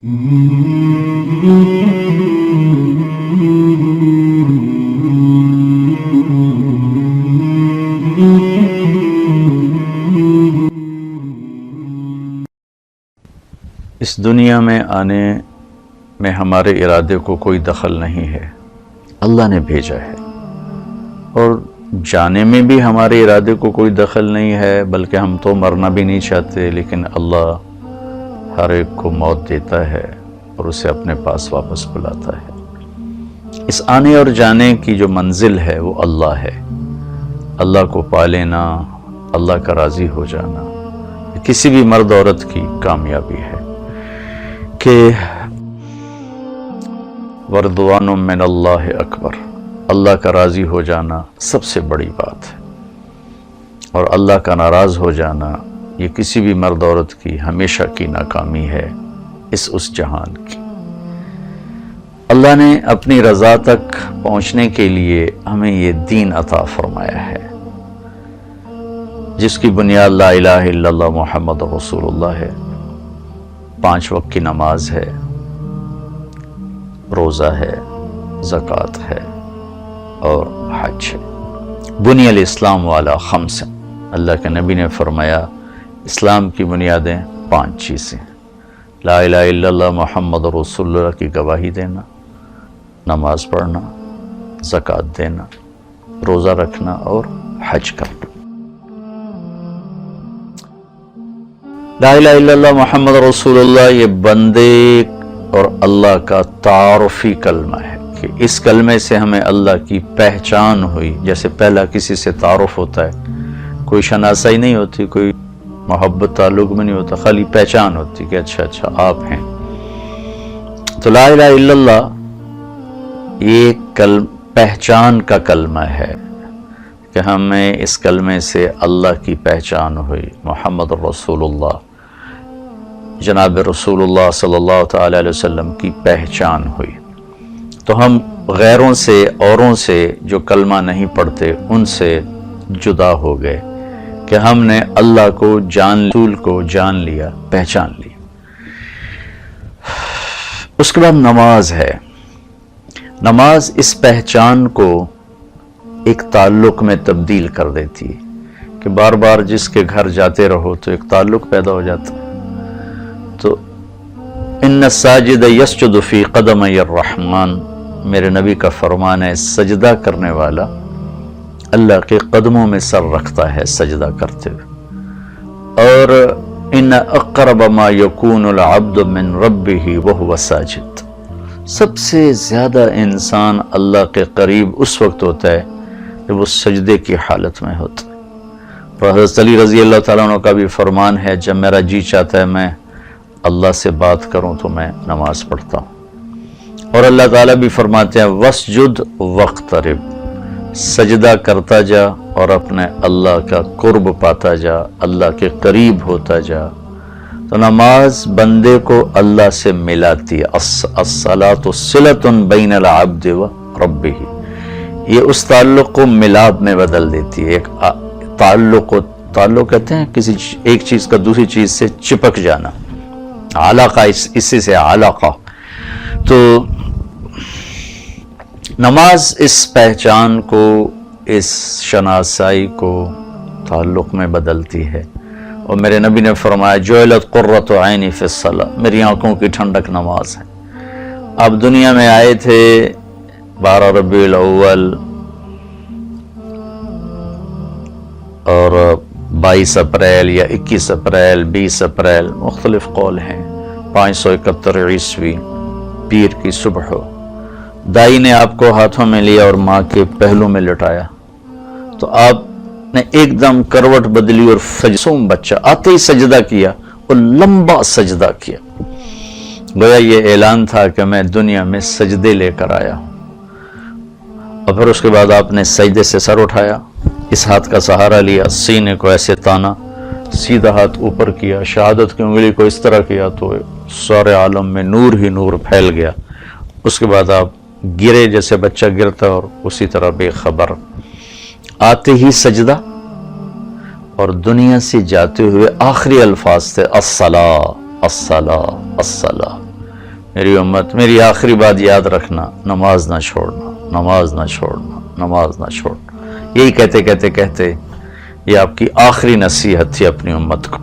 اس دنیا میں آنے میں ہمارے ارادے کو کوئی دخل نہیں ہے، اللہ نے بھیجا ہے، اور جانے میں بھی ہمارے ارادے کو کوئی دخل نہیں ہے، بلکہ ہم تو مرنا بھی نہیں چاہتے، لیکن اللہ ہر ایک کو موت دیتا ہے اور اسے اپنے پاس واپس بلاتا ہے۔ اس آنے اور جانے کی جو منزل ہے وہ اللہ ہے۔ اللہ کو پا لینا، اللہ کا راضی ہو جانا، کسی بھی مرد عورت کی کامیابی ہے کہ وَرِضْوَانٌ مِّنَ اللَّهِ اکبر، اللہ کا راضی ہو جانا سب سے بڑی بات ہے، اور اللہ کا ناراض ہو جانا یہ کسی بھی مرد عورت کی ہمیشہ کی ناکامی ہے اس جہان کی۔ اللہ نے اپنی رضا تک پہنچنے کے لیے ہمیں یہ دین عطا فرمایا ہے، جس کی بنیاد لا الہ الا اللہ محمد رسول اللہ ہے، 5 وقت کی نماز ہے، روزہ ہے، زکوٰۃ ہے اور حج ہے۔ بنی الاسلام والا 5، اللہ کے نبی نے فرمایا اسلام کی بنیادیں 5 چیزیں: لا الہ الا اللہ محمد رسول اللہ کی گواہی دینا، نماز پڑھنا، زکوٰۃ دینا، روزہ رکھنا اور حج کرنا۔ لا الہ الا اللہ محمد رسول اللہ یہ بندے اور اللہ کا تعارفی کلمہ ہے کہ اس کلمے سے ہمیں اللہ کی پہچان ہوئی، جیسے پہلا کسی سے تعارف ہوتا ہے، کوئی شناسائی نہیں ہوتی، کوئی محبت تعلق میں نہیں ہوتا، خالی پہچان ہوتی کہ اچھا آپ ہیں۔ تو لا الہ الا اللہ یہ پہچان کا کلمہ ہے کہ ہمیں اس کلمے سے اللہ کی پہچان ہوئی، محمد رسول اللہ، جناب رسول اللہ صلی اللہ تعالی علیہ وسلم کی پہچان ہوئی۔ تو ہم غیروں سے، اوروں سے جو کلمہ نہیں پڑھتے ان سے جدا ہو گئے کہ ہم نے اللہ کو رسول کو جان لیا، پہچان لی۔ اس کے بعد نماز ہے۔ نماز اس پہچان کو ایک تعلق میں تبدیل کر دیتی ہے کہ بار بار جس کے گھر جاتے رہو تو ایک تعلق پیدا ہو جاتا ہے۔ تو ان الساجد یسجد فی قدمی الرحمن، میرے نبی کا فرمان ہے، سجدہ کرنے والا اللہ کے قدموں میں سر رکھتا ہے سجدہ کرتے ہوئے۔ اور ان اقرب ما یکون العبد من ربہ وہو ساجد، سب سے زیادہ انسان اللہ کے قریب اس وقت ہوتا ہے جب وہ سجدے کی حالت میں ہوتا ہے۔ اور حضرت علی رضی اللہ تعالیٰ عنہ کا بھی فرمان ہے، جب میرا جی چاہتا ہے میں اللہ سے بات کروں تو میں نماز پڑھتا ہوں۔ اور اللہ تعالیٰ بھی فرماتے ہیں وَاسْجُدْ وَاقْتَرِبْ، سجدہ کرتا جا اور اپنے اللہ کا قرب پاتا جا، اللہ کے قریب ہوتا جا۔ تو نماز بندے کو اللہ سے ملاتی ہے۔ الصلاۃ صلۃ بین العبد و ربہ، یہ اس تعلق کو ملاب میں بدل دیتی ہے۔ ایک تعلق کہتے ہیں کسی ایک چیز کا دوسری چیز سے چپک جانا، علاقہ، اسی سے علاقہ۔ تو نماز اس پہچان کو، اس شناسائی کو تعلق میں بدلتی ہے۔ اور میرے نبی نے فرمایا جعلت قرۃ عینی فی الصلاۃ، میری آنکھوں کی ٹھنڈک نماز ہے۔ آپ دنیا میں آئے تھے 12 ربیع الاول اور 22 اپریل یا 21 اپریل، 20 اپریل، مختلف قول ہیں، 571 عیسوی، پیر کی صبح ہو، دائی نے آپ کو ہاتھوں میں لیا اور ماں کے پہلو میں لٹایا، تو آپ نے ایک دم کروٹ بدلی اور معصوم بچہ آتے ہی سجدہ کیا اور لمبا سجدہ کیا، گویا یہ اعلان تھا کہ میں دنیا میں سجدے لے کر آیا ہوں۔ اور پھر اس کے بعد آپ نے سجدے سے سر اٹھایا، اس ہاتھ کا سہارا لیا، سینے کو ایسے تانا، سیدھا ہاتھ اوپر کیا، شہادت کی انگلی کو اس طرح کیا تو سارے عالم میں نور ہی نور پھیل گیا۔ اس کے بعد آپ گرے جیسے بچہ گرتا اور اسی طرح بے خبر، آتے ہی سجدہ، اور دنیا سے جاتے ہوئے آخری الفاظ تھے الصلاۃ الصلاۃ الصلاۃ، میری امت، میری آخری بات یاد رکھنا، نماز نہ چھوڑنا، نماز نہ چھوڑنا، نماز نہ چھوڑنا۔ یہی کہتے کہتے کہتے یہ آپ کی آخری نصیحت تھی اپنی امت کو۔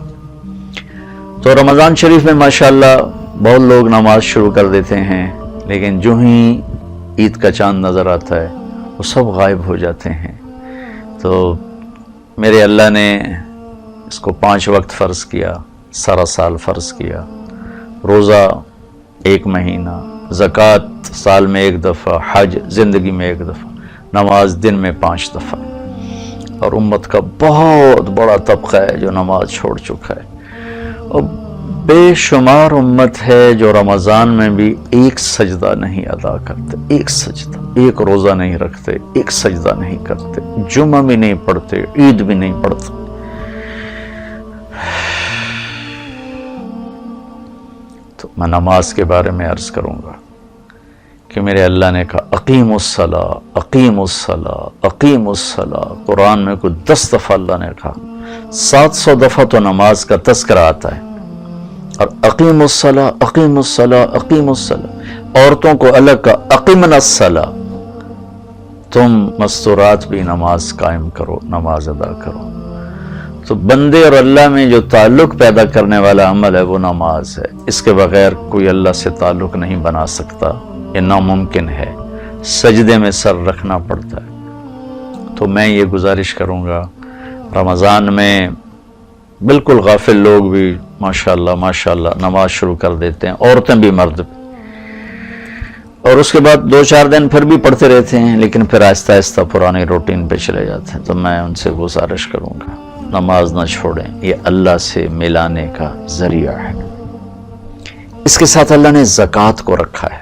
تو رمضان شریف میں ماشاءاللہ بہت لوگ نماز شروع کر دیتے ہیں، لیکن جو ہی عید کا چاند نظر آتا ہے وہ سب غائب ہو جاتے ہیں۔ تو میرے اللہ نے اس کو 5 وقت فرض کیا، سارا سال فرض کیا، روزہ 1 مہینہ، زکوٰۃ سال میں 1 دفعہ، حج زندگی میں 1 دفعہ، نماز دن میں 5 دفعہ، اور امت کا بہت بڑا طبقہ ہے جو نماز چھوڑ چکا ہے، اور بے شمار امت ہے جو رمضان میں بھی 1 سجدہ نہیں ادا کرتے، 1 سجدہ، 1 روزہ نہیں رکھتے، 1 سجدہ نہیں کرتے، جمعہ بھی نہیں پڑھتے، عید بھی نہیں پڑھتے۔ تو میں نماز کے بارے میں عرض کروں گا کہ میرے اللہ نے کہا اقیم الصلاۃ، اقیم الصلاۃ، اقیم الصلاۃ۔ قرآن میں کوئی 10 دفعہ اللہ نے کہا، 700 دفعہ تو نماز کا تذکرہ آتا ہے، اور اقیم الصلاۃ، اقیم الصلاۃ، اقیم الصلاۃ۔ عورتوں کو الگ کا اقیمنا الصلاۃ، تم مستورات بھی نماز قائم کرو، نماز ادا کرو۔ تو بندے اور اللہ میں جو تعلق پیدا کرنے والا عمل ہے وہ نماز ہے، اس کے بغیر کوئی اللہ سے تعلق نہیں بنا سکتا، یہ ناممکن ہے، سجدے میں سر رکھنا پڑتا ہے۔ تو میں یہ گزارش کروں گا، رمضان میں بالکل غافل لوگ بھی ماشاءاللہ ماشاءاللہ نماز شروع کر دیتے ہیں، عورتیں بھی مرد بھی، اور اس کے بعد 2-4 دن پھر بھی پڑھتے رہتے ہیں، لیکن پھر آہستہ آہستہ پرانی روٹین پہ چلے جاتے ہیں۔ تو میں ان سے گزارش کروں گا نماز نہ چھوڑیں، یہ اللہ سے ملانے کا ذریعہ ہے۔ اس کے ساتھ اللہ نے زکوٰۃ کو رکھا ہے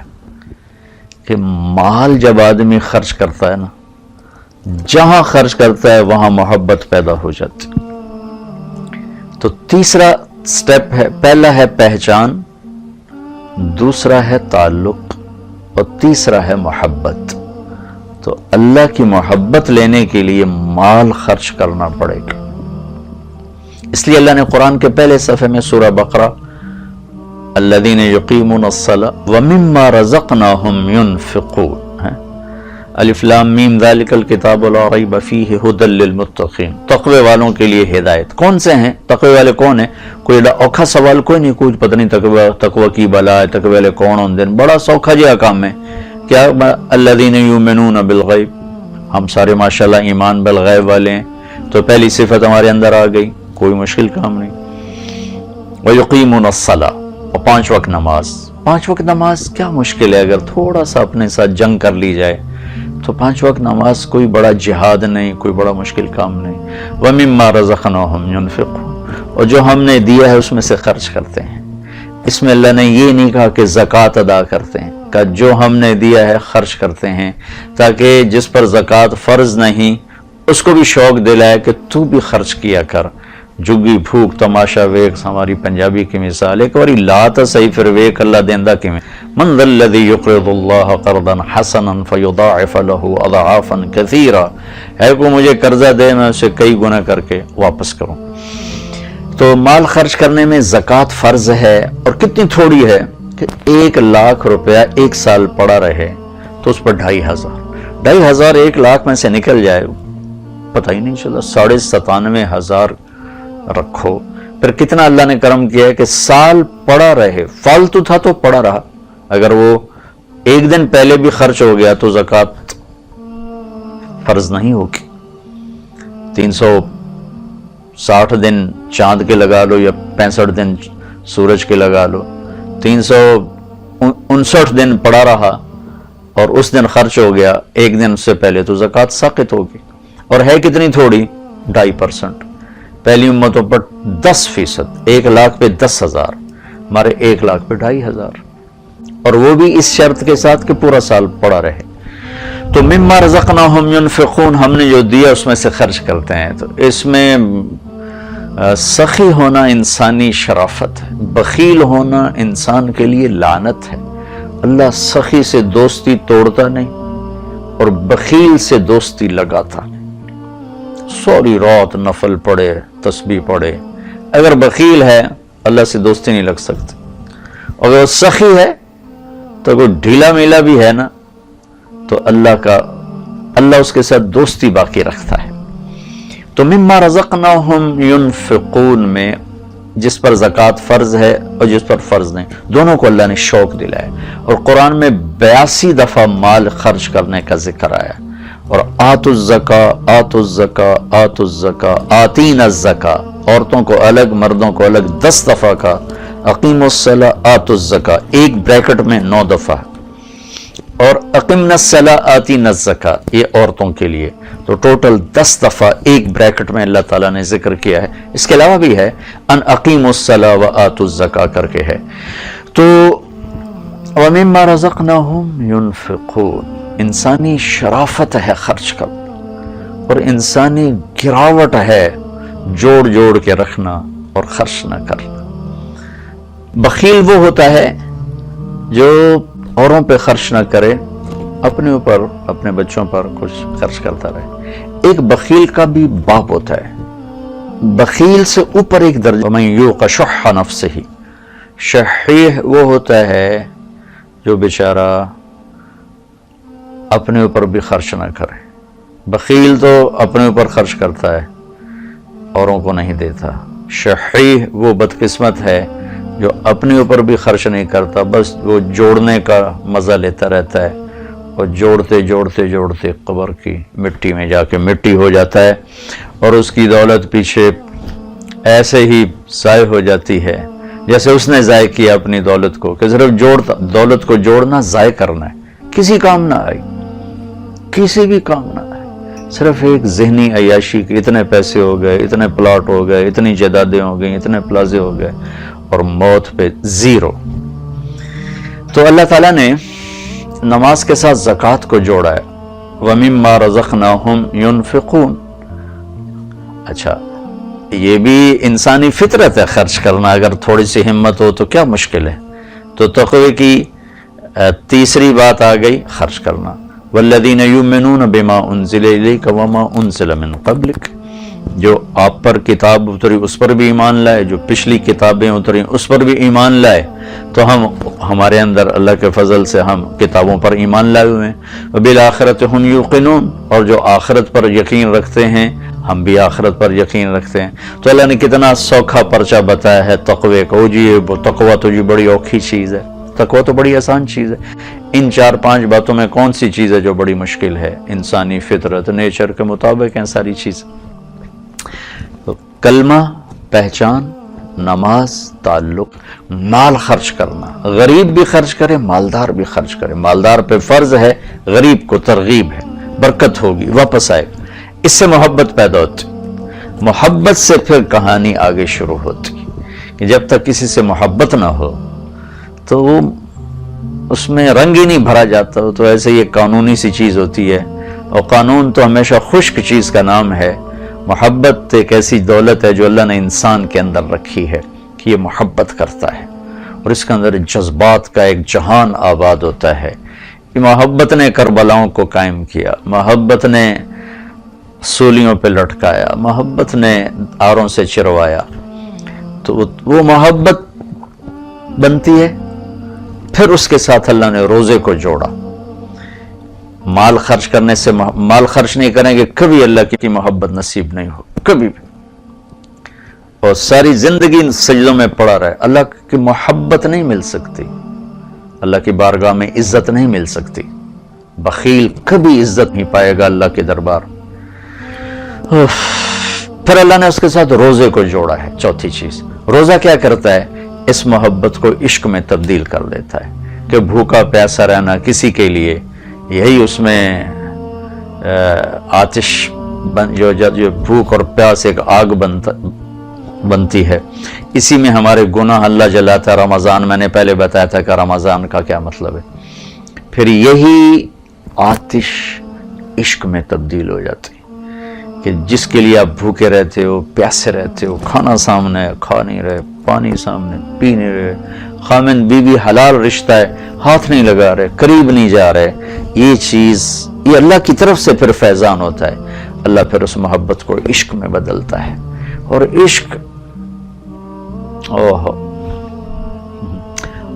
کہ مال جب آدمی خرچ کرتا ہے نا، جہاں خرچ کرتا ہے وہاں محبت پیدا ہو جاتی۔ تو تیسرا سٹیپ ہے، پہلا ہے پہچان، دوسرا ہے تعلق، اور تیسرا ہے محبت۔ تو اللہ کی محبت لینے کے لیے مال خرچ کرنا پڑے گا۔ اس لیے اللہ نے قرآن کے پہلے صفحے میں سورہ بقرہ الذین یقیمون الصلاۃ ومما رزقناہم ینفقون، الف لام میم ذالک الکتاب لا ریب فیہ ھدی للمتقین، تقوی والوں کے لیے ہدایت۔ کون سے ہیں تقوی والے؟ کون ہیں؟ کوئی اوکھا سوال کوئی نہیں، کوئی پتہ نہیں تقوی کی بلا ہے، تقوی والے کون ہوندے ہیں، بڑا سوکھا جہا کام ہے۔ کیا؟ الذین یؤمنون بالغیب، ہم سارے ماشاءاللہ ایمان بالغیب والے ہیں، تو پہلی صفت ہمارے اندر آ گئی، کوئی مشکل کام نہیں۔ وَيُقِيمُونَ الصَّلَاةَ، اور 5 وقت نماز۔ 5 وقت نماز کیا مشکل ہے؟ اگر تھوڑا سا اپنے ساتھ جنگ کر لی جائے تو 5 وقت نماز کوئی بڑا جہاد نہیں، کوئی بڑا مشکل کام نہیں۔ وَمِمَّا رَزَقْنَاهُمْ يُنْفِقُونَ، اور جو ہم نے دیا ہے اس میں سے خرچ کرتے ہیں۔ اس میں اللہ نے یہ نہیں کہا کہ زکوٰۃ ادا کرتے ہیں، کہ جو ہم نے دیا ہے خرچ کرتے ہیں، تاکہ جس پر زکوٰۃ فرض نہیں اس کو بھی شوق دلائے کہ تو بھی خرچ کیا کر۔ جگی بھوک تماشا ویک، ہماری پنجابی کی مثال، ایک باری لا تا صحیح پھر ویک اللہ دیندہ کی میں، من ذا الذی یقرض اللہ قرضا حسنا فیضاعف له اضعافا کثیرا، ہے کو مجھے قرضہ دے میں اسے کئی گنا کر کے واپس کروں۔ تو مال خرچ کرنے میں زکوٰۃ فرض ہے، اور کتنی تھوڑی ہے کہ 1 لاکھ روپیہ 1 سال پڑا رہے تو اس پر 2,500 1 لاکھ میں سے نکل جائے، پتہ ہی نہیں چلا، 97,500 رکھو، پھر کتنا اللہ نے کرم کیا ہے کہ سال پڑا رہے، فالتو تھا تو پڑا رہا، اگر وہ 1 دن پہلے بھی خرچ ہو گیا تو زکوٰۃ فرض نہیں ہوگی۔ 360 دن چاند کے لگا لو یا 65 دن سورج کے لگا لو، 359 دن پڑا رہا اور اس دن خرچ ہو گیا 1 دن سے پہلے، تو زکوٰۃ ساقط ہوگی۔ اور ہے کتنی تھوڑی؟ 2.5%۔ پہلی امتوں پر 10%، 1 لاکھ پہ 10,000، ہمارے 1 لاکھ پہ 2,500، اور وہ بھی اس شرط کے ساتھ کہ پورا سال پڑا رہے۔ تو مما رزقناہم ینفقون، ہم نے جو دیا اس میں سے خرچ کرتے ہیں۔ تو اس میں سخی ہونا انسانی شرافت ہے، بخیل ہونا انسان کے لیے لعنت ہے۔ اللہ سخی سے دوستی توڑتا نہیں اور بخیل سے دوستی لگاتا نہیں۔ سوری رات نفل پڑھے، تسبیح پڑھے، اگر بخیل ہے اللہ سے دوستی نہیں لگ سکتی، اگر وہ سخی ہے تو کوئی ڈھیلا میلا بھی ہے نا تو اللہ اس کے ساتھ دوستی باقی رکھتا ہے. تو مما رزقناہم ینفقون میں جس پر زکوٰۃ فرض ہے اور جس پر فرض نہیں، دونوں کو اللہ نے شوق دلایا. اور قرآن میں 82 دفعہ مال خرچ کرنے کا ذکر آیا. اور آتوا الزکاۃ آتوا الزکاۃ آتوا الزکاۃ آتینا الزکاۃ، عورتوں کو الگ مردوں کو الگ 10 دفعہ کا. اقیموا الصلاۃ آتوا الزکاۃ ایک بریکٹ میں 9 دفعہ. اور اقمنا الصلاۃ آتینا الزکاۃ یہ عورتوں کے لیے. تو ٹوٹل 10 دفعہ ایک بریکٹ میں اللہ تعالیٰ نے ذکر کیا ہے. اس کے علاوہ بھی ہے ان اقیموا الصلاۃ وآتوا الزکاۃ کر کے ہے. تو ومما رزقناہم ینفقون، انسانی شرافت ہے خرچ کرنا، اور انسانی گراوٹ ہے جوڑ جوڑ کے رکھنا اور خرچ نہ کرنا. بخیل وہ ہوتا ہے جو اوروں پہ خرچ نہ کرے، اپنے اوپر اپنے بچوں پر کچھ خرچ کرتا رہے. ایک بخیل کا بھی باپ ہوتا ہے، بخیل سے اوپر ایک درجہ. وَمَن یُوقَ شُحَّ نَفْسِهِ، شحیح وہ ہوتا ہے جو بیچارہ اپنے اوپر بھی خرچ نہ کرے. بخیل تو اپنے اوپر خرچ کرتا ہے، اوروں کو نہیں دیتا. شحیح وہ بدقسمت ہے جو اپنے اوپر بھی خرچ نہیں کرتا، بس وہ جوڑنے کا مزہ لیتا رہتا ہے، اور جوڑتے جوڑتے جوڑتے قبر کی مٹی میں جا کے مٹی ہو جاتا ہے، اور اس کی دولت پیچھے ایسے ہی ضائع ہو جاتی ہے جیسے اس نے ضائع کیا اپنی دولت کو. کہ صرف دولت کو جوڑنا ضائع کرنا ہے، کسی کام نہ آئی، کسی بھی کام نہ آئے. صرف ایک ذہنی عیاشی کے اتنے پیسے ہو گئے، اتنے پلاٹ ہو گئے، اتنی جائیدادیں ہو گئیں، اتنے پلازے ہو گئے، اور موت پہ زیرو. تو اللہ تعالیٰ نے نماز کے ساتھ زکوٰۃ کو جوڑا ہے. وَمِمَّا رَزَقْنَاهُمْ يُنْفِقُونَ. اچھا یہ بھی انسانی فطرت ہے خرچ کرنا، اگر تھوڑی سی ہمت ہو تو کیا مشکل ہے. تو تقوی کی تیسری بات آ گئی خرچ کرنا. وَالَّذِينَ يُؤْمِنُونَ بِمَا أُنزِلَ إِلَيْكَ وَمَا أُنزِلَ مِن قَبْلِكَ، جو آپ پر کتاب اتری اس پر بھی ایمان لائے، جو پچھلی کتابیں اتری اس پر بھی ایمان لائے. تو ہمارے اندر اللہ کے فضل سے ہم کتابوں پر ایمان لائے ہوئے ہیں. وَبِالْآخِرَةِ هُمْ يُوقِنُونَ، اور جو آخرت پر یقین رکھتے ہیں ہم بھی آخرت پر یقین رکھتے ہیں. تو اللہ نے کتنا سوکھا پرچہ بتایا ہے تقوی کو. جی تقوی تو جی بڑی اوکھی چیز ہے، تقوی تو بڑی آسان چیز ہے. ان 4-5 باتوں میں کون سی چیز ہے جو بڑی مشکل ہے؟ انسانی فطرت نیچر کے مطابق ہیں ساری چیز. کلمہ، پہچان، نماز، تعلق، مال خرچ کرنا. غریب بھی خرچ کرے، مالدار بھی خرچ کرے. مالدار پہ فرض ہے، غریب کو ترغیب ہے، برکت ہوگی، واپس آئے. اس سے محبت پیدا ہوتی. محبت سے پھر کہانی آگے شروع ہوتی کہ جب تک کسی سے محبت نہ ہو تو وہ اس میں رنگ ہی نہیں بھرا جاتا. تو ایسے یہ قانونی سی چیز ہوتی ہے، اور قانون تو ہمیشہ خشک چیز کا نام ہے. محبت ایک ایسی دولت ہے جو اللہ نے انسان کے اندر رکھی ہے کہ یہ محبت کرتا ہے، اور اس کے اندر جذبات کا ایک جہان آباد ہوتا ہے. کہ محبت نے کربلاؤں کو قائم کیا، محبت نے سولیوں پہ لٹکایا، محبت نے آروں سے چروایا. تو وہ محبت بنتی ہے. پھر اس کے ساتھ اللہ نے روزے کو جوڑا. مال خرچ کرنے سے مال خرچ نہیں کریں گے کبھی اللہ کی محبت نصیب نہیں ہو، کبھی بھی. اور ساری زندگی سجدوں میں پڑا رہے، اللہ کی محبت نہیں مل سکتی، اللہ کی بارگاہ میں عزت نہیں مل سکتی. بخیل کبھی عزت نہیں پائے گا اللہ کے دربار. پھر اللہ نے اس کے ساتھ روزے کو جوڑا ہے. چوتھی چیز، روزہ کیا کرتا ہے؟ اس محبت کو عشق میں تبدیل کر دیتا ہے. کہ بھوکا پیاسا رہنا کسی کے لیے، یہی اس میں آتش جو بھوک اور پیاس ایک آگ بنتی ہے. اسی میں ہمارے گناہ اللہ جلاتا ہے. رمضان میں نے پہلے بتایا تھا کہ رمضان کا کیا مطلب ہے. پھر یہی آتش عشق میں تبدیل ہو جاتی کہ جس کے لیے آپ بھوکے رہتے ہو، پیاسے رہتے ہو، کھانا سامنے ہے کھا نہیں رہے، پانی سامنے پی نہیں رہے، خامن بیوی حلال رشتہ ہے ہاتھ نہیں لگا رہے، قریب نہیں جا رہے. یہ چیز یہ اللہ کی طرف سے پھر فیضان ہوتا ہے. اللہ پھر اس محبت کو عشق میں بدلتا ہے. اور عشق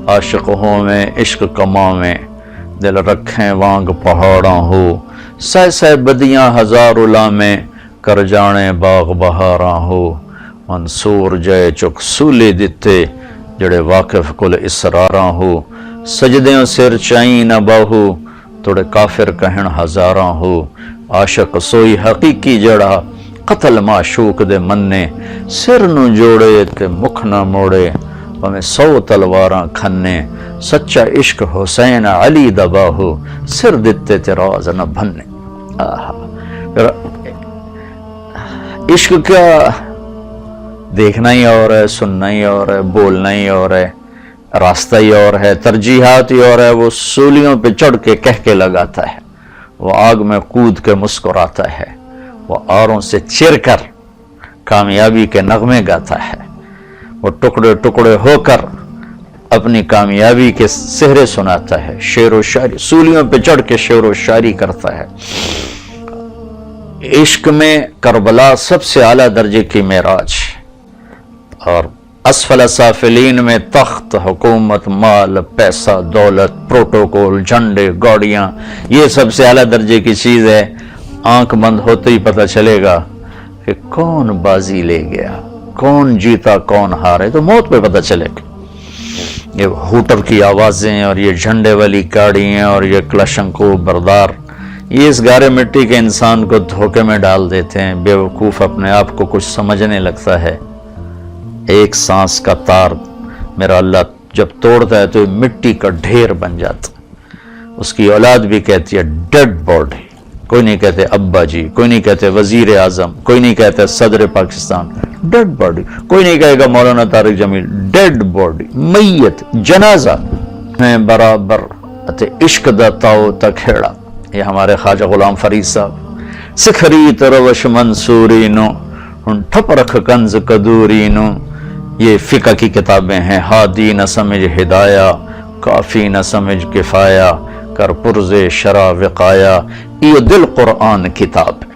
عاشق ہوں میں عشق کماں میں دل رکھیں وانگ پہاڑاں ہو سہ سہ بدیاں ہزار علامیں کر جانے باغ بہاراں ہو منصور جے چک سولے دتے جڑے واقف کل اسراراں ہو سجدیوں سر چائیں نہ باہو توڑے کافر کہن ہزاراں ہو عاشق سوئی حقیقی جڑا قتل معشوق دے مننے سر نو جوڑے تے مکھ نہ موڑے ہمیں 100 تلواراں کھنے سچا عشق حسین علی دباہو سر دتے تے راز نہ بھنے. عشق کیا دیکھنا ہی اور ہے، سننا ہی اور ہے، بولنا ہی اور ہے، راستہ ہی اور ہے، ترجیحات ہی اور ہے. وہ سولیوں پہ چڑھ کے کہہ کے لگاتا ہے، وہ آگ میں کود کے مسکراتا ہے، وہ آروں سے چر کر کامیابی کے نغمے گاتا ہے، وہ ٹکڑے ٹکڑے ہو کر اپنی کامیابی کے سہرے سناتا ہے، شعر و شاعری سولیوں پہ چڑھ کے شعر و شاعری کرتا ہے. عشق میں کربلا سب سے اعلیٰ درجے کی معراج، اور اسفل سافلین میں تخت، حکومت، مال، پیسہ، دولت، پروٹوکول، جھنڈے، گاڑیاں، یہ سب سے اعلیٰ درجے کی چیز ہے. آنکھ بند ہوتے ہی پتہ چلے گا کہ کون بازی لے گیا، کون جیتا کون ہارے، تو موت پہ پتہ چلے گا. یہ ہوٹر کی آوازیں اور یہ جھنڈے والی گاڑیاں اور یہ کلشنکو بردار، یہ اس گارے مٹی کے انسان کو دھوکے میں ڈال دیتے ہیں. بے وقوف اپنے آپ کو کچھ سمجھنے لگتا ہے. ایک سانس کا تار میرا اللہ جب توڑتا ہے تو یہ مٹی کا ڈھیر بن جاتا. اس کی اولاد بھی کہتی ہے ڈیڈ باڈی. کوئی نہیں کہتے ابا جی، کوئی نہیں کہتے وزیر اعظم، کوئی نہیں کہتے صدر پاکستان. Dead body. کوئی نہیں کہے گا مولانا طارق جمیل. ڈیڈ باڈی، میت، جنازہ میں برابر تے عشق دا تاؤ تک کھیڑا. یہ ہمارے خواجہ غلام فرید صاحب. سکھری تروش منصوری نو ہن ٹھپ رکھ کنز قدوری نو. یہ فقہ کی کتابیں ہیں. ہادی نہ سمجھ ہدایہ، کافی نہ سمجھ کفایہ، کر پرز شرع وقایا. یہ دل قرآن کتاب ہے.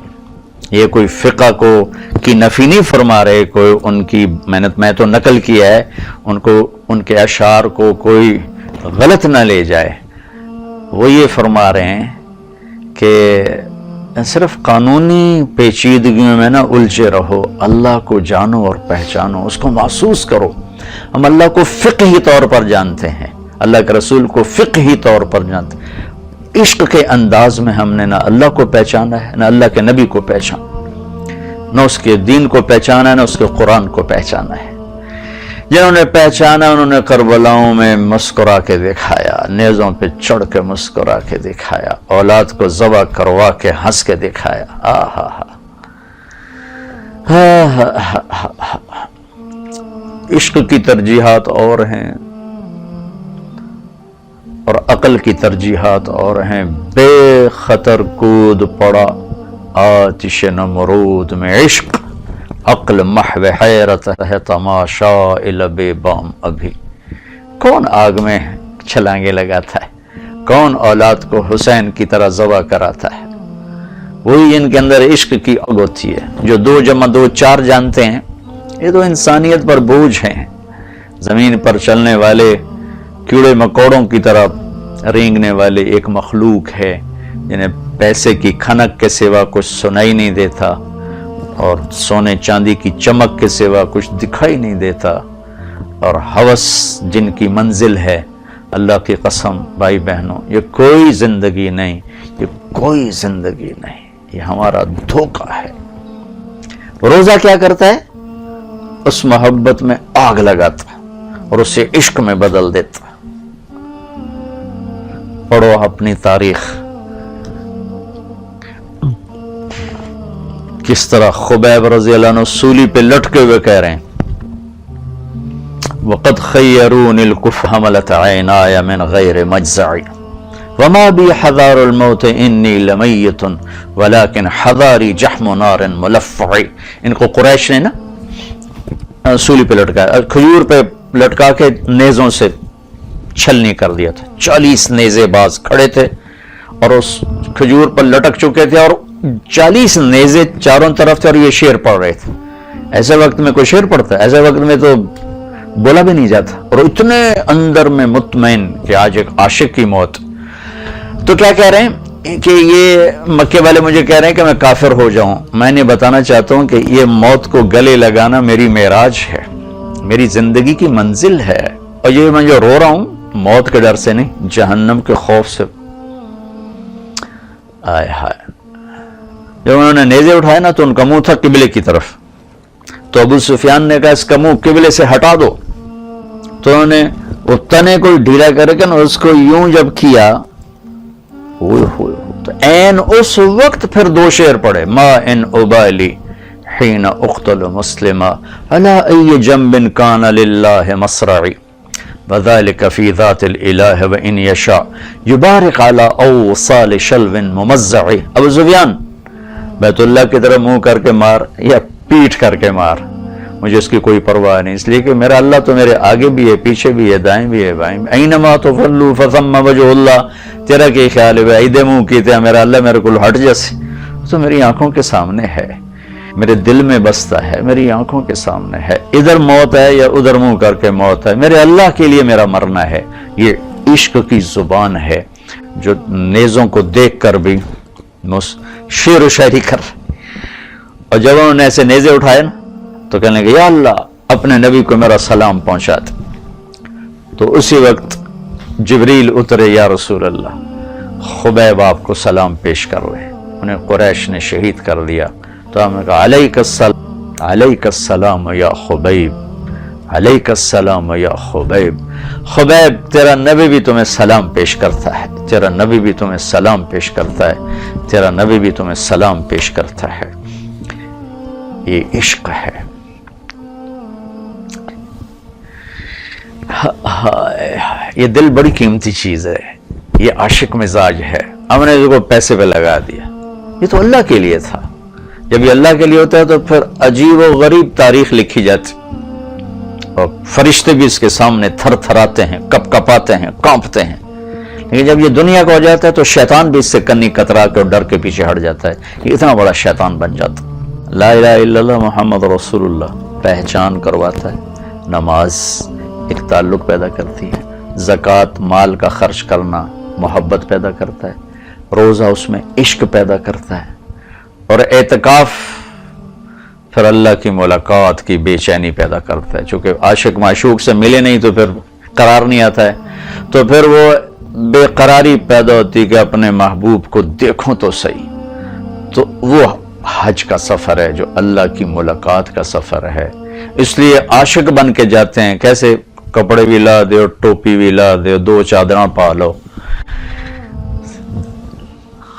یہ کوئی فقہ کو کی نفی نہیں فرما رہے، کوئی ان کی محنت میں تو نقل کیا ہے، ان کو ان کے اشعار کو کوئی غلط نہ لے جائے. وہ یہ فرما رہے ہیں کہ صرف قانونی پیچیدگیوں میں نہ الجھے رہو، اللہ کو جانو اور پہچانو، اس کو محسوس کرو. ہم اللہ کو فقہی طور پر جانتے ہیں، اللہ کے رسول کو فقہی طور پر جانتے ہیں. عشق کے انداز میں ہم نے نہ اللہ کو پہچانا ہے، نہ اللہ کے نبی کو پہچانا، نہ اس کے دین کو پہچانا ہے، نہ اس کے قرآن کو پہچانا ہے. جنہوں نے پہچانا انہوں نے کربلاؤں میں مسکرا کے دکھایا، نیزوں پہ چڑھ کے مسکرا کے دکھایا، اولاد کو ذبح کروا کے ہنس کے دکھایا. عشق کی ترجیحات اور ہیں اور عقل کی ترجیحات اور ہیں. بے خطر کود پڑا آتش نمرود میں عشق، عقل محو حیرت ہے تماشا لب بام ابھی. کون آگ میں چھلانگے لگاتا ہے، کون اولاد کو حسین کی طرح ذبح کراتا ہے؟ وہی ان کے اندر عشق کی آگ ہوتی ہے. جو 2 + 2 4 جانتے ہیں، یہ تو انسانیت پر بوجھ ہیں. زمین پر چلنے والے کیڑے مکوڑوں کی طرح رینگنے والے ایک مخلوق ہے جنہیں پیسے کی کھنک کے سوا کچھ سنائی نہیں دیتا اور سونے چاندی کی چمک کے سوا کچھ دکھائی نہیں دیتا، اور ہوس جن کی منزل ہے. اللہ کی قسم بھائی بہنوں، یہ کوئی زندگی نہیں، یہ کوئی زندگی نہیں، یہ ہمارا دھوکہ ہے. روزہ کیا کرتا ہے؟ اس محبت میں آگ لگاتا اور اسے عشق میں بدل دیتا. پڑھو اپنی تاریخ، کس طرح خبیب رضی اللہ عنہ سولی پہ لٹکے ہوئے کہہ رہے ہیں وَقَدْ خَيَّرُونِ الْكُفْرَ حَمَلَتْ عَيْنَايَ مِنْ غَيْرِ مَجْزَعِ وَمَا بِي حَذَارُ الْمَوْتِ إِنِّي لَمَيِّتٌ وَلَكِنْ حَذَارِي جَحْمُ نَارٍ مُلَفَّعِ. ان کو قریش نے نا سولی پہ لٹکایا، کھجور پہ لٹکا کے نیزوں سے چھلنی کر دیا تھا. 40 نیزے باز کھڑے تھے اور اس کھجور پر لٹک چکے تھے اور 40 نیزے چاروں طرف تھے اور یہ شعر پڑھ رہے تھے. ایسے وقت میں کوئی شعر پڑھتا ہے؟ ایسے وقت میں تو بولا بھی نہیں جاتا، اور اتنے اندر میں مطمئن کہ آج ایک عاشق کی موت. تو کیا کہہ رہے ہیں کہ یہ مکے والے مجھے کہہ رہے ہیں کہ میں کافر ہو جاؤں. میں نے بتانا چاہتا ہوں کہ یہ موت کو گلے لگانا میری معراج ہے، میری زندگی کی منزل ہے. اور یہ میں جو رو رہا ہوں موت کے ڈر سے نہیں، جہنم کے خوف سے. آئے ہائے، جب انہوں نے نیزے اٹھائے نا تو ان کا منہ تھا قبلے کی طرف. تو ابو سفیان نے کہا اس کا منہ قبلے سے ہٹا دو. تو انہوں نے وہ تنے کو ڈھیلا کر کے نا اس کو یوں جب کیا، تو این اس وقت پھر 2 شعر پڑھے، ما ان ابالی حین اقتل مسلما علی ای جنب کان للہ مصرعی وذلك فی ذات الالہ وان یشاء یبارک علی اوصال شلو ممزع. ابو سفیان بیت اللہ کی طرف منہ کر کے مار یا پیٹھ کر کے مار، مجھے اس کی کوئی پرواہ نہیں، اس لیے کہ میرا اللہ تو میرے آگے بھی ہے، پیچھے بھی ہے، دائیں بھی ہے، بائیں بھی. اینما تولوا فثم وجہ اللہ. تیرا کی خیال ہے عیدے منہ کیتے ہیں میرا اللہ میرے کو ہٹ جیسے، تو میری آنکھوں کے سامنے ہے، میرے دل میں بستا ہے، میری آنکھوں کے سامنے ہے. ادھر موت ہے یا ادھر منہ کر کے موت ہے، میرے اللہ کے لیے میرا مرنا ہے. یہ عشق کی زبان ہے جو نیزوں کو دیکھ کر بھی شعر و شاعری کر. اور جب انہوں نے ایسے نیزے اٹھائے نا تو کہنے لگے یا اللہ اپنے نبی کو میرا سلام پہنچا دے. تو اسی وقت جبریل اترے، یا رسول اللہ خبیب آپ کو سلام پیش کر رہے ہیں، انہیں قریش نے شہید کر دیا. تو ہم نے کہا علیک السلام یا خبیب، علیک السلام یا خبیب. خبیب تیرا نبی بھی تمہیں سلام پیش کرتا ہے، تیرا نبی بھی تمہیں سلام پیش کرتا ہے، تیرا نبی بھی تمہیں سلام پیش کرتا ہے. یہ عشق ہے. یہ دل بڑی قیمتی چیز ہے، یہ عاشق مزاج ہے. ہم نے اس کو پیسے پہ لگا دیا، یہ تو اللہ کے لیے تھا. جب یہ اللہ کے لیے ہوتا ہے تو پھر عجیب و غریب تاریخ لکھی جاتی، اور فرشتے بھی اس کے سامنے تھر تھراتے ہیں، کپ کپاتے ہیں، کانپتے ہیں. لیکن جب یہ دنیا کا ہو جاتا ہے تو شیطان بھی اس سے کنی کترا کے اور ڈر کے پیچھے ہٹ جاتا ہے. یہ اتنا بڑا شیطان بن جاتا. لا الہ الا اللہ محمد رسول اللہ پہچان کرواتا ہے. نماز ایک تعلق پیدا کرتی ہے، زکوٰۃ مال کا خرچ کرنا محبت پیدا کرتا ہے، روزہ اس میں عشق پیدا کرتا ہے، اور اعتکاف پھر اللہ کی ملاقات کی بے چینی پیدا کرتا ہے. چونکہ عاشق معشوق سے ملے نہیں تو پھر قرار نہیں آتا ہے، تو پھر وہ بے قراری پیدا ہوتی کہ اپنے محبوب کو دیکھوں تو صحیح. تو وہ حج کا سفر ہے جو اللہ کی ملاقات کا سفر ہے. اس لیے عاشق بن کے جاتے ہیں. کیسے؟ کپڑے بھی لا دے، ٹوپی بھی لا دے، 2 چادراں پا لو،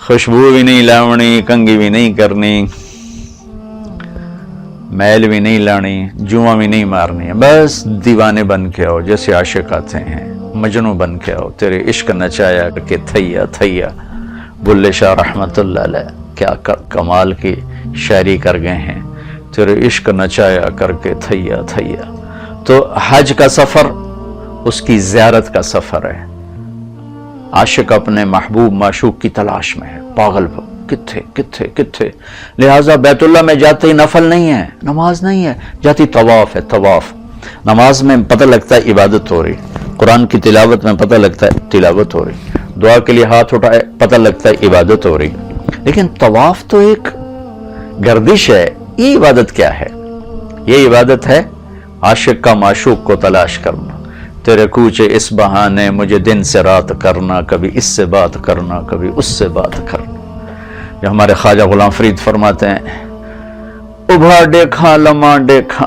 خوشبو بھی نہیں لاونی، کنگھی بھی نہیں کرنی، میل بھی نہیں لانی، جواں بھی نہیں مارنی ہے. بس دیوانے بن کے آؤ جیسے عاشق آتے ہیں، مجنوں بن کے آؤ. تیرے عشق نچایا کہ تھیا تھیا. بلے شاہ رحمت اللہ علیہ کیا کمال کی شاعری کر گئے ہیں، تیرے عشق نچایا کر کے تھیا تھیا. تو حج کا سفر اس کی زیارت کا سفر ہے. عاشق اپنے محبوب معشوق کی تلاش میں ہے، پاگل کتھے کتھے کتھے. لہٰذا بیت اللہ میں جاتے ہی نفل نہیں ہے، نماز نہیں ہے، جاتی طواف ہے. طواف نماز میں پتہ لگتا ہے عبادت ہو رہی، قرآن کی تلاوت میں پتہ لگتا ہے تلاوت ہو رہی، دعا کے لیے ہاتھ اٹھائے پتہ لگتا ہے عبادت ہو رہی. لیکن طواف تو ایک گردش ہے. یہ عبادت کیا ہے؟ یہ عبادت ہے عاشق کا معشوق کو تلاش کرنا. تیرے کوچے اس بہانے مجھے دن سے رات کرنا، کبھی اس سے بات کرنا، کبھی اس سے بات کرنا. جو ہمارے خواجہ غلام فرید فرماتے ہیں، ابھا دیکھا لمحہ دیکھا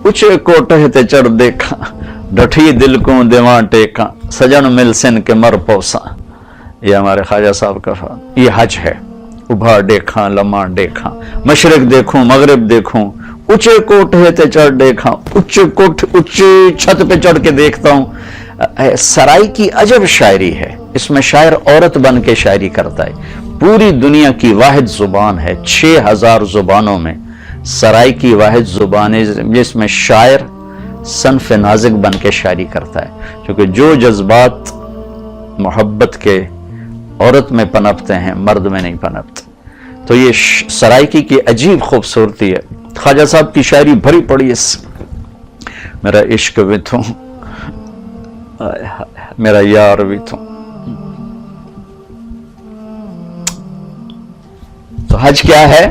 اچھے کوٹہ تے چڑھ دیکھا، ڈٹھی دل کو دیواں ٹیکا، سجن مل سن کے مر پوسا. یہ ہمارے خواجہ صاحب کا یہ حج ہے. ابھا دیکھا لمحہ دیکھا، مشرق دیکھوں مغرب دیکھوں، اونچے کوٹھے تے چڑھ دیکھا، اونچی چھت پہ چڑھ کے دیکھتا ہوں. سرائی کی عجب شاعری ہے. اس میں شاعر عورت بن کے شاعری کرتا ہے. پوری دنیا کی واحد زبان ہے، 6000 زبانوں میں سرائی کی واحد زبان ہے جس میں شاعر صنف نازک بن کے شاعری کرتا ہے. کیونکہ جو جذبات محبت کے عورت میں پنپتے ہیں مرد میں نہیں پنپتے. تو یہ سرائکی کی عجیب خوبصورتی ہے. خواجہ صاحب کی شاعری بھری پڑی اس. میرا عشق بھی تو، میرا یار بھی تو. تو حج کیا ہے؟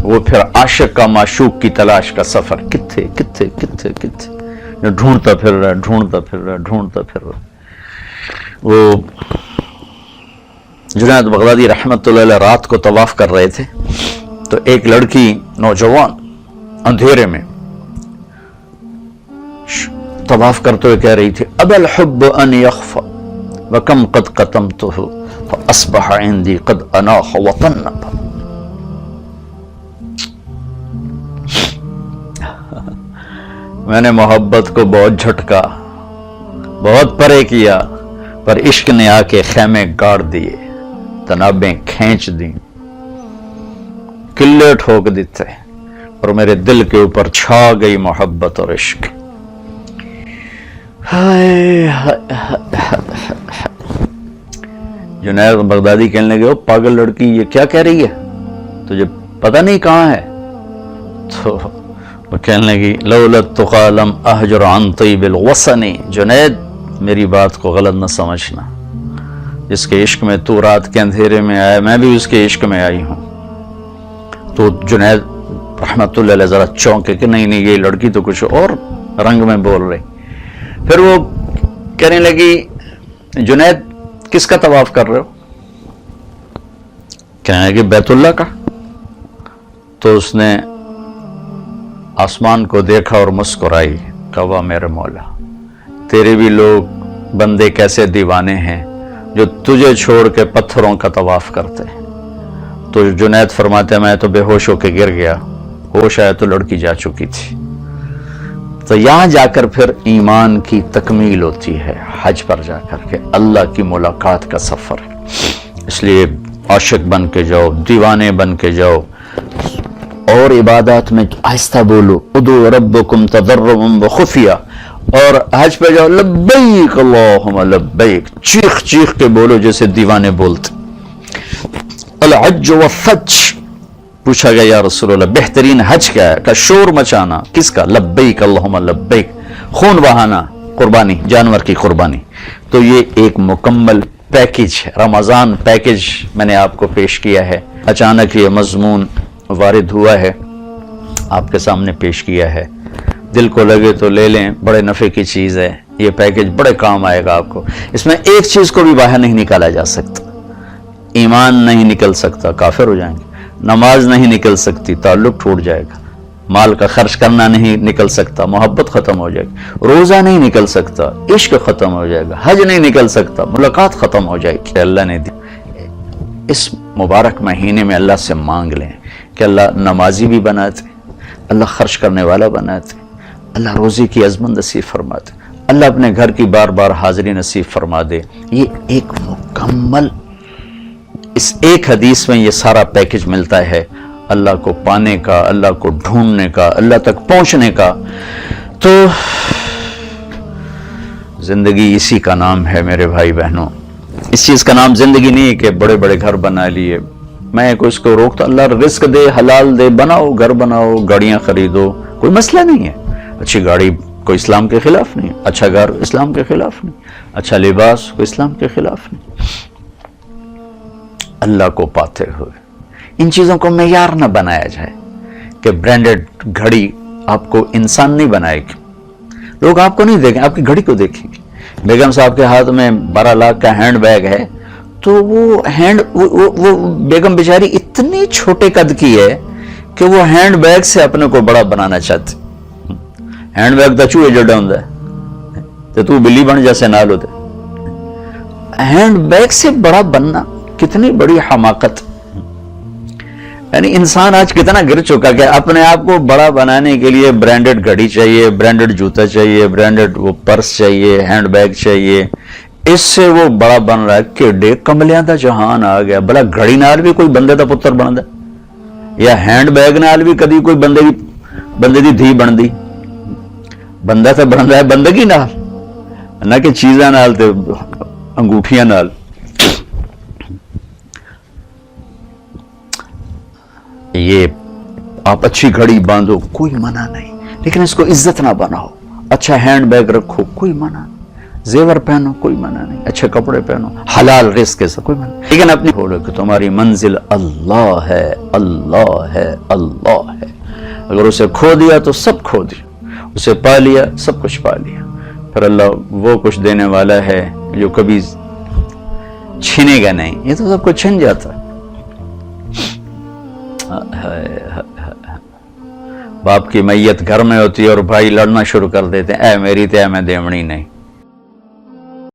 وہ پھر عاشق کا معشوق کی تلاش کا سفر. کتھے کتھے کتھے کتھے ڈھونڈتا پھر رہا، ڈھونڈتا پھر رہا، ڈھونڈتا پھر رہا. وہ جنید بغدادی رحمۃ اللہ علیہ رات کو طواف کر رہے تھے تو ایک لڑکی نوجوان اندھیرے میں طواف کرتے ہوئے کہہ رہی تھی ابا الحب ان یخفى وکم قد قتمته فاصبح عندي قد اناخ وطنب. میں نے محبت کو بہت جھٹکا، بہت پرے کیا، پر عشق نے آ کے خیمے گاڑ دیے، تنابیں کھینچ دیں، قلعے ٹھوک دیتے، اور میرے دل کے اوپر چھا گئی محبت اور عشق. جنید بغدادی کہنے لگے پاگل لڑکی یہ کیا کہہ رہی ہے، تجھے پتہ نہیں کہاں ہے؟ تو وہ کہنے لگی لولا التقى لم اهجر عن طيب الوسن. جنید میری بات کو غلط نہ سمجھنا، جس کے عشق میں تو رات کے اندھیرے میں آیا میں بھی اس کے عشق میں آئی ہوں. تو جنید رحمت اللہ علیہ ذرا چونکے کہ نہیں یہ لڑکی تو کچھ اور رنگ میں بول رہی. پھر وہ کہنے لگی جنید کس کا طواف کر رہے ہو؟ کہنے لگی بیت اللہ کا. تو اس نے آسمان کو دیکھا اور مسکرائی، کہا واہ میرے مولا، تیرے بھی لوگ بندے کیسے دیوانے ہیں جو تجھے چھوڑ کے پتھروں کا طواف کرتے ہیں. تو جنید فرماتے میں تو بے ہوش ہو کے گر گیا، ہوش آیا تو لڑکی جا چکی تھی. تو یہاں جا کر پھر ایمان کی تکمیل ہوتی ہے، حج پر جا کر کے اللہ کی ملاقات کا سفر ہے. اس لیے عاشق بن کے جاؤ، دیوانے بن کے جاؤ، اور عبادات میں آہستہ بولو ادعوا ربکم تضرعا وخفیہ، اور حج پہ جاؤ لبیک اللہم لبیک، چیخ چیخ کے بولو جیسے دیوانے بولتے. الحج والفج، پوچھا گیا یا رسول اللہ بہترین حج کیا ہے؟ کہ شور مچانا. کس کا؟ لبیک اللہم لبیک، خون بہانا، قربانی، جانور کی قربانی. تو یہ ایک مکمل پیکج ہے، رمضان پیکج میں نے آپ کو پیش کیا ہے. اچانک یہ مضمون وارد ہوا ہے، آپ کے سامنے پیش کیا ہے. دل کو لگے تو لے لیں، بڑے نفع کی چیز ہے یہ پیکج، بڑے کام آئے گا آپ کو. اس میں ایک چیز کو بھی باہر نہیں نکالا جا سکتا. ایمان نہیں نکل سکتا، کافر ہو جائیں گے. نماز نہیں نکل سکتی، تعلق ٹوٹ جائے گا. مال کا خرچ کرنا نہیں نکل سکتا، محبت ختم ہو جائے گی. روزہ نہیں نکل سکتا، عشق ختم ہو جائے گا. حج نہیں نکل سکتا، ملاقات ختم ہو جائے گی. اللہ نے دی. اس مبارک مہینے میں اللہ سے مانگ لیں کہ اللہ نمازی بھی بناتے، اللہ خرچ کرنے والا بناتے، اللہ روزی کی عظمت نصیب فرماتے، اللہ اپنے گھر کی بار بار حاضری نصیب فرما دے. یہ ایک مکمل، اس ایک حدیث میں یہ سارا پیکج ملتا ہے، اللہ کو پانے کا، اللہ کو ڈھونڈنے کا، اللہ تک پہنچنے کا. تو زندگی اسی کا نام ہے میرے بھائی بہنوں. اس چیز کا نام زندگی نہیں ہے کہ بڑے بڑے گھر بنا لیے. میں اس کو روکتا، اللہ رزق دے، حلال دے، بناؤ گھر، بناؤ گاڑیاں خریدو، کوئی مسئلہ نہیں ہے. اچھی گاڑی کوئی اسلام کے خلاف نہیں، اچھا گھر اسلام کے خلاف نہیں، اچھا لباس کوئی اسلام کے خلاف نہیں. اللہ کو پاتے ہوئے ان چیزوں کو معیار نہ بنایا جائے کہ برانڈڈ گھڑی آپ کو انسان نہیں بنائے گی. لوگ آپ کو نہیں دیکھیں، آپ کی گھڑی کو دیکھیں گے. بیگم صاحب کے ہاتھ میں 12 لاکھ کا ہینڈ بیگ ہے، تو وہ بیگم بیچاری اتنی چھوٹے قد کی ہے کہ وہ ہینڈ بیگ سے اپنے کو بڑا بنانا چاہتی. ہینڈ بیگ تو چوہے جڑا ہوں تو بلی بن جیسے نال ہوتے. ہینڈ بیگ سے بڑا بننا کتنی بڑی حماقت. یعنی انسان آج کتنا گر چکا کہ اپنے آپ کو بڑا بنانے کے لیے برانڈڈ گھڑی چاہیے، برانڈڈ جوتا چاہیے، برانڈڈ وہ پرس چاہیے، ہینڈ بیگ چاہیے. اس سے وہ بڑا بن رہا ہے کہ ڈے کملیاں دا جہان آ گیا. بلا گھڑی نال بھی کوئی بندے دا پتر بن دا، یا ہینڈ بیگ نال بھی کدی کوئی بندے دی دھی بن دی. بندہ تو بنتا ہے بندگی نال، نہ کہ چیزاں نال تے انگوٹھیاں نال. یہ آپ اچھی گھڑی باندھو، کوئی منع نہیں، لیکن اس کو عزت نہ بناؤ. اچھا ہینڈ بیگ رکھو کوئی منع نہیں، زیور پہنو کوئی منع نہیں، اچھے کپڑے پہنو حلال رزق کے ساتھ کوئی منع نہیں، لیکن اپنی بولو کہ تمہاری منزل اللہ ہے، اللہ ہے، اللہ ہے۔ اگر اسے کھو دیا تو سب کھو دیا، اسے پا لیا سب کچھ پا لیا۔ پھر اللہ وہ کچھ دینے والا ہے جو کبھی چھینے گا نہیں، یہ تو سب کچھ چھن جاتا ہے۔ باپ کی میت گھر میں ہوتی ہے اور بھائی لڑنا شروع کر دیتے ہیں، اے میری تے میں دیمنی نہیں،